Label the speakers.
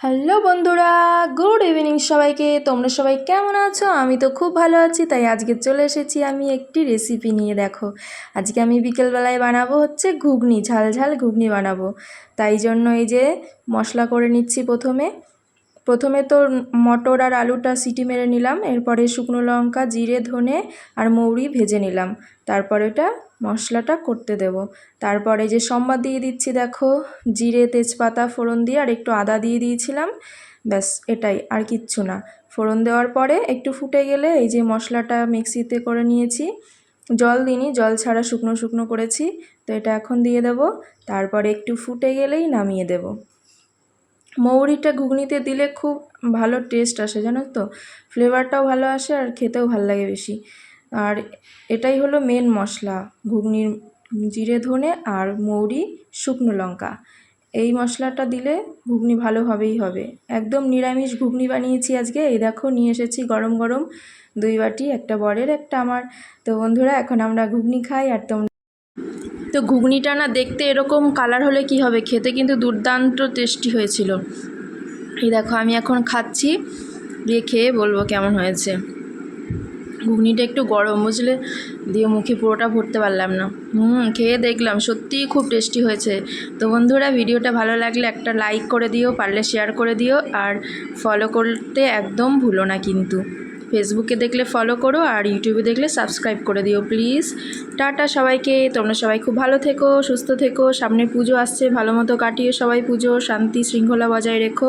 Speaker 1: Hello বন্ধুরা, good evening সবাইকে। তোমরা সবাই কেমন আছো? আমি তো খুব ভালো আছি। তাই আজকে চলে এসেছি আমি একটি রেসিপি নিয়ে। দেখো, আজকে আমি বিকেলবেলায় বানাবো হচ্ছে ঘুগনি, ঝাল ঝাল ঘুগনি বানাবো। তাই জন্য এই যে মশলা করে নিচ্ছি। প্রথমে তো মটর আর আলুটা সিটি মেরে নিলাম। এরপরে শুকনো লঙ্কা, জিরে, ধনে আর মৌরি ভেজে নিলাম। তারপরে এটা মশলাটা করতে দেব। তারপরে যে সম্বাদ দিয়ে দিচ্ছি, দেখো, জিরে, তেজপাতা ফোড়ন দিয়ে আর একটু আদা দিয়ে দিয়েছিলাম। ব্যাস, এটাই, আর কিচ্ছু না। ফোড়ন দেওয়ার পরে একটু ফুটে গেলে এই যে মশলাটা মিক্সিতে করে নিয়েছি, জল দিইনি, জল ছাড়া শুকনো শুকনো করেছি, তো এটা এখন দিয়ে দেব। তারপরে একটু ফুটে গেলেই নামিয়ে দেব। মৌরিটা ঘুগনিতে দিলে খুব ভালো টেস্ট আসে, জানো তো, ফ্লেভারটাও ভালো আসে আর খেতেও ভালো লাগে বেশি। আর এটাই হলো মেন মশলা ঘুগনির, জিরে, ধনে আর মৌরি, শুকনো লঙ্কা। এই মশলাটা দিলে ঘুগনি ভালোভাবেই হবে। একদম নিরামিষ ঘুগনি বানিয়েছি আজকে। এই দেখো, নিয়ে এসেছি গরম গরম 2 বাটি, একটা বরের একটা আমার। তো বন্ধুরা, এখন আমরা ঘুগনি খাই। আর তো ঘুগনিটা না দেখতে এরকম কালার হলে কি হবে, খেতে কিন্তু দুর্দান্ত টেস্টি হয়েছিল। এই দেখো, আমি এখন খাচ্ছি, দিয়ে খেয়ে বলবো কেমন হয়েছে। ঘুগনিটা একটু গরম, বুঝলে, দিয়ে মুখে পুরোটা ভরতে পারলাম না। খেয়ে দেখলাম, সত্যিই খুব টেস্টি হয়েছে। তো বন্ধুরা, ভিডিওটা ভালো লাগলে একটা লাইক করে দিও, পারলে শেয়ার করে দিও, আর ফলো করতে একদম ভুলো না কিন্তু। ফেসবুকে দেখলে ফলো করো, আর ইউটিউবে দেখলে সাবস্ক্রাইব করে দিও প্লিজ। টাটা সবাইকে। তোমরা সবাই খুব ভালো থেকো, সুস্থ থেকো। সামনে পুজো আসছে, ভালো মতো কাটিয়ে সবাই পুজো, শান্তি শৃঙ্খলা বজায় রেখো।